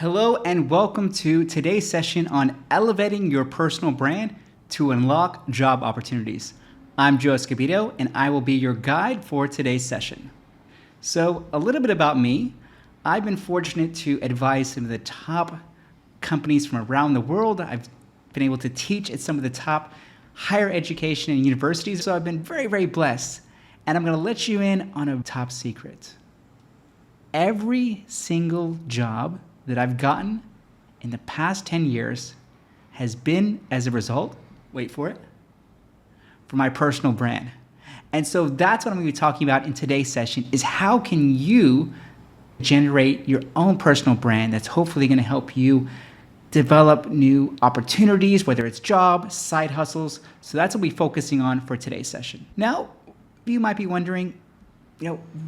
Hello and welcome to today's session on elevating your personal brand to unlock job opportunities. I'm Joe Escobedo and I will be your guide for today's session. So a little bit about me. I've been fortunate to advise some of the top companies from around the world. I've been able to teach at some of the top higher education and universities. So I've been very, very blessed. And I'm going to let you in on a top secret. Every single job that I've gotten in the past 10 years has been as a result, wait for it, for my personal brand. And so that's what I'm going to be talking about in today's session is how can you generate your own personal brand that's hopefully going to help you develop new opportunities, whether it's jobs, side hustles. So that's what we'll be focusing on for today's session. Now, you might be wondering,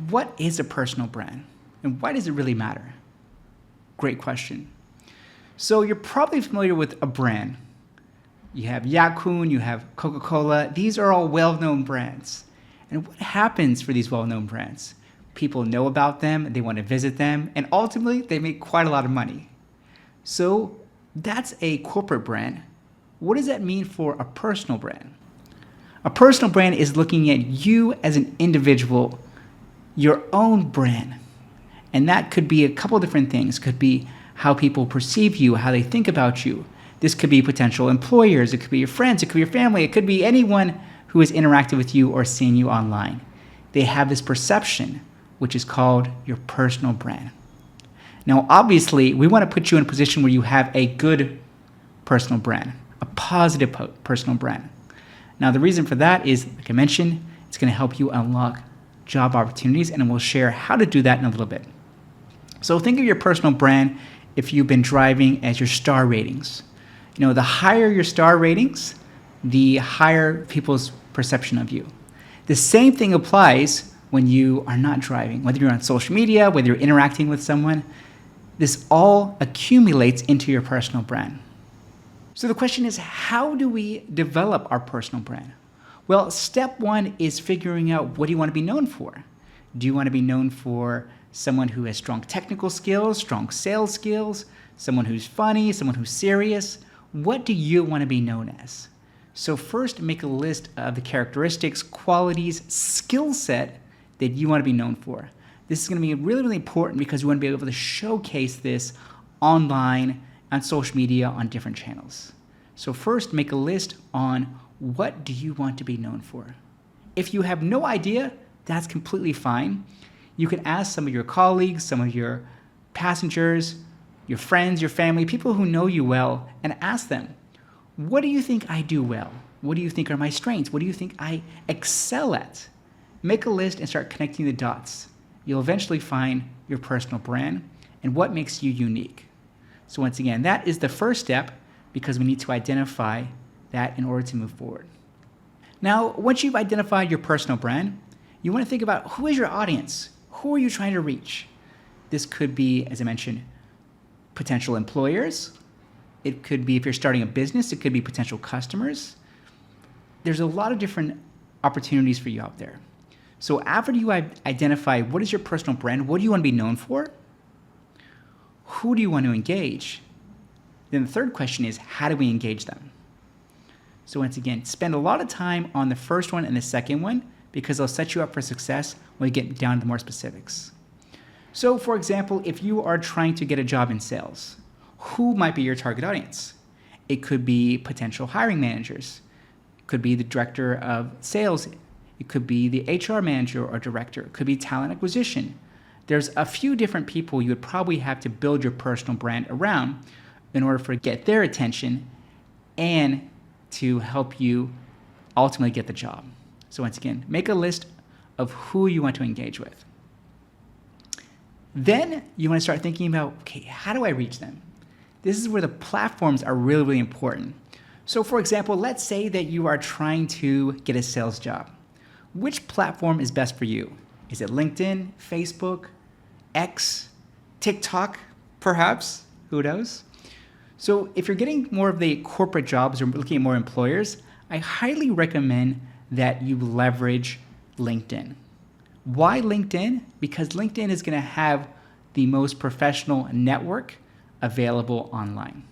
what is a personal brand and why does it really matter? Great question. So you're probably familiar with a brand. You have Ya-Kun, you have Coca-Cola. These are all well-known brands. And what happens for these well-known brands? People know about them, they want to visit them, and ultimately they make quite a lot of money. So that's a corporate brand. What does that mean for a personal brand? A personal brand is looking at you as an individual, your own brand. And that could be a couple different things. It could be how people perceive you, how they think about you. This could be potential employers. It could be your friends. It could be your family. It could be anyone who has interacted with you or seen you online. They have this perception, which is called your personal brand. Now, obviously, we want to put you in a position where you have a good personal brand, a positive personal brand. Now, the reason for that is, like I mentioned, it's going to help you unlock job opportunities, and we'll share how to do that in a little bit. So think of your personal brand if you've been driving as your star ratings. The higher your star ratings, the higher people's perception of you. The same thing applies when you are not driving, whether you're on social media, whether you're interacting with someone. This all accumulates into your personal brand. So the question is, how do we develop our personal brand? Well, step one is figuring out what do you want to be known for. Do you want to be known for someone who has strong technical skills, strong sales skills, someone who's funny, someone who's serious? What do you want to be known as? So first, make a list of the characteristics, qualities, skill set that you want to be known for. This is going to be really, really important because you want to be able to showcase this online, on social media, on different channels. So first, make a list on what do you want to be known for. If you have no idea, that's completely fine. You can ask some of your colleagues, some of your passengers, your friends, your family, people who know you well, and ask them, what do you think I do well? What do you think are my strengths? What do you think I excel at? Make a list and start connecting the dots. You'll eventually find your personal brand and what makes you unique. So once again, that is the first step because we need to identify that in order to move forward. Now, once you've identified your personal brand, you want to think about who is your audience? Who are you trying to reach? This could be, as I mentioned, potential employers. It could be, if you're starting a business, it could be potential customers. There's a lot of different opportunities for you out there. So after you identify what is your personal brand, what do you want to be known for? Who do you want to engage? Then the third question is, how do we engage them? So once again, spend a lot of time on the first one and the second one because they'll set you up for success when we get down to more specifics. So for example, if you are trying to get a job in sales, who might be your target audience? It could be potential hiring managers. It could be the director of sales. It could be the HR manager or director. It could be talent acquisition. There's a few different people you would probably have to build your personal brand around in order to get their attention and to help you ultimately get the job. So once again, make a list of who you want to engage with. Then you want to start thinking about, okay, how do I reach them? This is where the platforms are really, really important. So for example, let's say that you are trying to get a sales job. Which platform is best for you? Is it LinkedIn, Facebook, X, TikTok, perhaps? Who knows? So if you're getting more of the corporate jobs or looking at more employers, I highly recommend that you leverage LinkedIn. Why LinkedIn? Because LinkedIn is going to have the most professional network available online.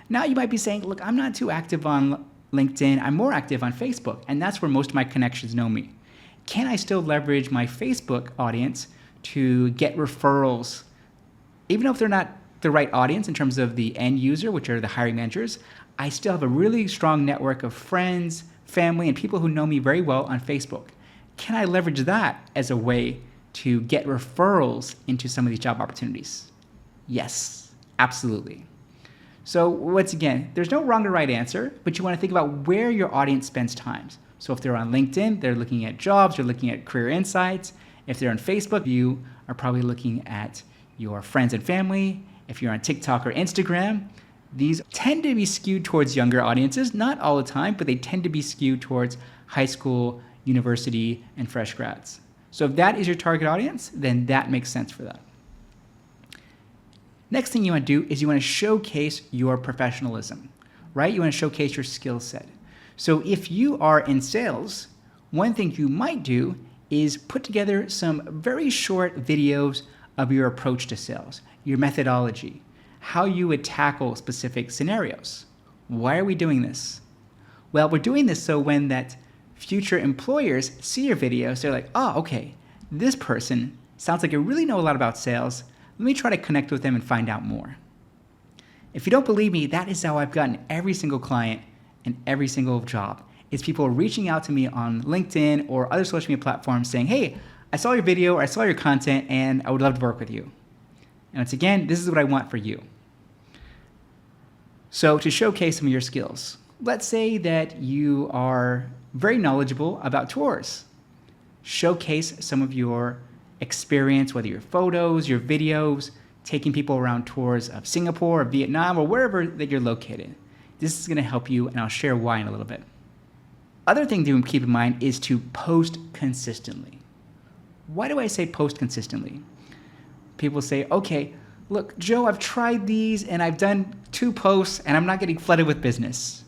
Now you might be saying, look, I'm not too active on LinkedIn. I'm more active on Facebook, and that's where most of my connections know me. Can I still leverage my Facebook audience to get referrals, even if they're not the right audience in terms of the end user, which are the hiring managers? I still have a really strong network of friends, family, and people who know me very well on Facebook. Can I leverage that as a way to get referrals into some of these job opportunities? Yes, absolutely. So once again, there's no wrong or right answer, but you want to think about where your audience spends time. So if they're on LinkedIn, they're looking at jobs, they're looking at career insights. If they're on Facebook, you are probably looking at your friends and family. If you're on TikTok or Instagram, these tend to be skewed towards younger audiences, not all the time, but they tend to be skewed towards high school, university, and fresh grads. So if that is your target audience, then that makes sense for that. Next thing you want to do is you want to showcase your professionalism, right? You want to showcase your skill set. So if you are in sales, one thing you might do is put together some very short videos of your approach to sales, your methodology, how you would tackle specific scenarios. Why are we doing this? Well, we're doing this so when that future employers see your videos, they're like, oh, okay, this person sounds like they really know a lot about sales. Let me try to connect with them and find out more. If you don't believe me, that is how I've gotten every single client and every single job. It's people reaching out to me on LinkedIn or other social media platforms saying, hey, I saw your video or I saw your content and I would love to work with you. And once again, this is what I want for you. So to showcase some of your skills, let's say that you are very knowledgeable about tours. Showcase some of your experience, whether your photos, your videos, taking people around tours of Singapore or Vietnam or wherever that you're located. This is going to help you, and I'll share why in a little bit. Other thing to keep in mind is to post consistently. Why do I say post consistently? People say, okay, look, Joe, I've tried these and I've done 2 posts and I'm not getting flooded with business.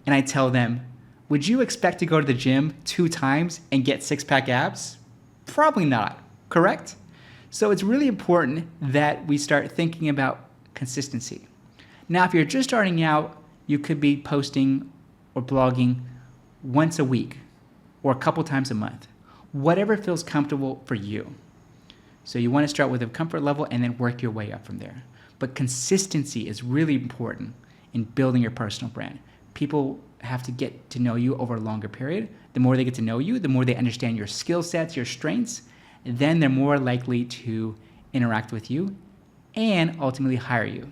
And I tell them, would you expect to go to the gym 2 times and get 6-pack abs? Probably not, correct? So it's really important that we start thinking about consistency. Now, if you're just starting out, you could be posting or blogging once a week or a couple times a month, whatever feels comfortable for you. So you want to start with a comfort level and then work your way up from there. But consistency is really important in building your personal brand. People have to get to know you over a longer period. The more they get to know you, the more they understand your skill sets, your strengths, then they're more likely to interact with you and ultimately hire you.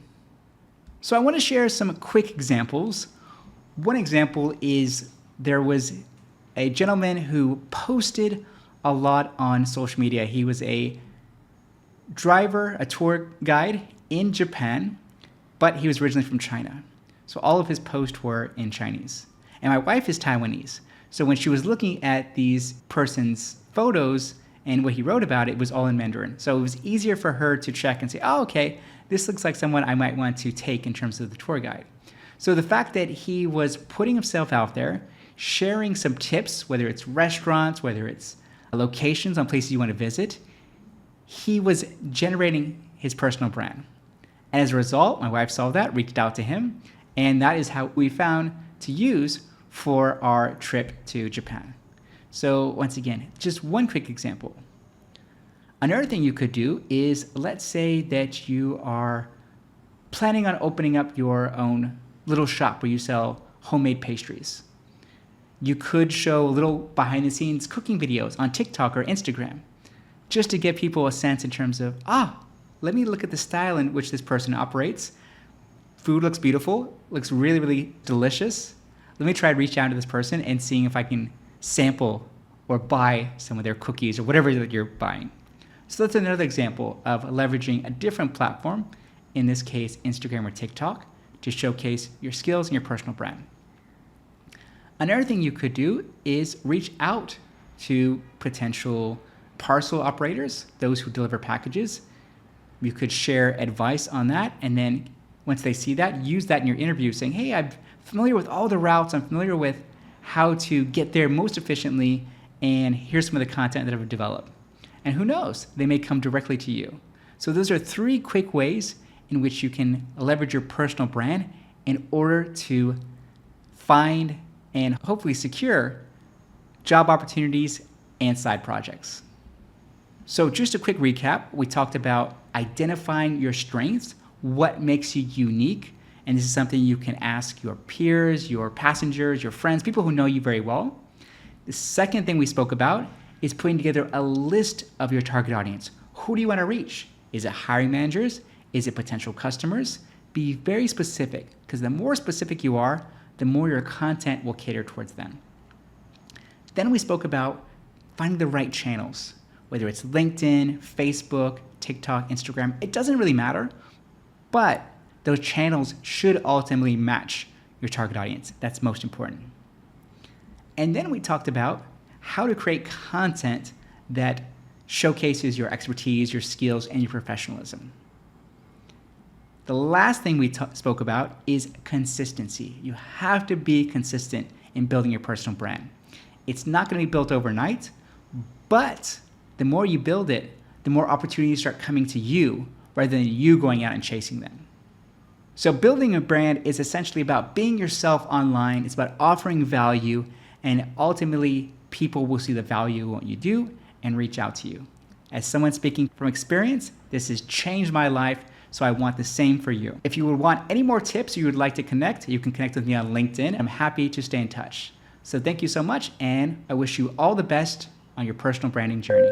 So I want to share some quick examples. One example is there was a gentleman who posted a lot on social media. He was a driver, a tour guide in Japan, but he was originally from China. So all of his posts were in Chinese. And my wife is Taiwanese. So when she was looking at these person's photos and what he wrote about, it was all in Mandarin. So it was easier for her to check and say, oh, okay, this looks like someone I might want to take in terms of the tour guide. So the fact that he was putting himself out there, sharing some tips, whether it's restaurants, whether it's locations on places you want to visit, he was generating his personal brand. And as a result, my wife saw that, reached out to him, and that is how we found to use for our trip to Japan. So once again, just one quick example. Another thing you could do is, let's say that you are planning on opening up your own little shop where you sell homemade pastries. You could show little behind the scenes cooking videos on TikTok or Instagram, just to give people a sense in terms of, let me look at the style in which this person operates. Food looks beautiful, looks really, really delicious. Let me try to reach out to this person and seeing if I can sample or buy some of their cookies or whatever that you're buying. So that's another example of leveraging a different platform, in this case, Instagram or TikTok, to showcase your skills and your personal brand. Another thing you could do is reach out to potential parcel operators, those who deliver packages. You could share advice on that, and then once they see that, use that in your interview saying, hey, I'm familiar with all the routes, I'm familiar with how to get there most efficiently, and here's some of the content that I've developed. And who knows, they may come directly to you. So those are 3 quick ways in which you can leverage your personal brand in order to find and hopefully secure job opportunities and side projects. So just a quick recap, we talked about identifying your strengths, what makes you unique, and this is something you can ask your peers, your passengers, your friends, people who know you very well. The second thing we spoke about is putting together a list of your target audience. Who do you want to reach? Is it hiring managers? Is it potential customers? Be very specific, because the more specific you are, the more your content will cater towards them. Then we spoke about finding the right channels, whether it's LinkedIn, Facebook, TikTok, Instagram, it doesn't really matter, but those channels should ultimately match your target audience. That's most important. And then we talked about how to create content that showcases your expertise, your skills, and your professionalism. The last thing we spoke about is consistency. You have to be consistent in building your personal brand. It's not going to be built overnight, but the more you build it, the more opportunities start coming to you rather than you going out and chasing them. So building a brand is essentially about being yourself online. It's about offering value, and ultimately people will see the value in what you do and reach out to you. As someone speaking from experience, this has changed my life, so I want the same for you. If you would want any more tips or you would like to connect, you can connect with me on LinkedIn. I'm happy to stay in touch. So thank you so much, and I wish you all the best on your personal branding journey.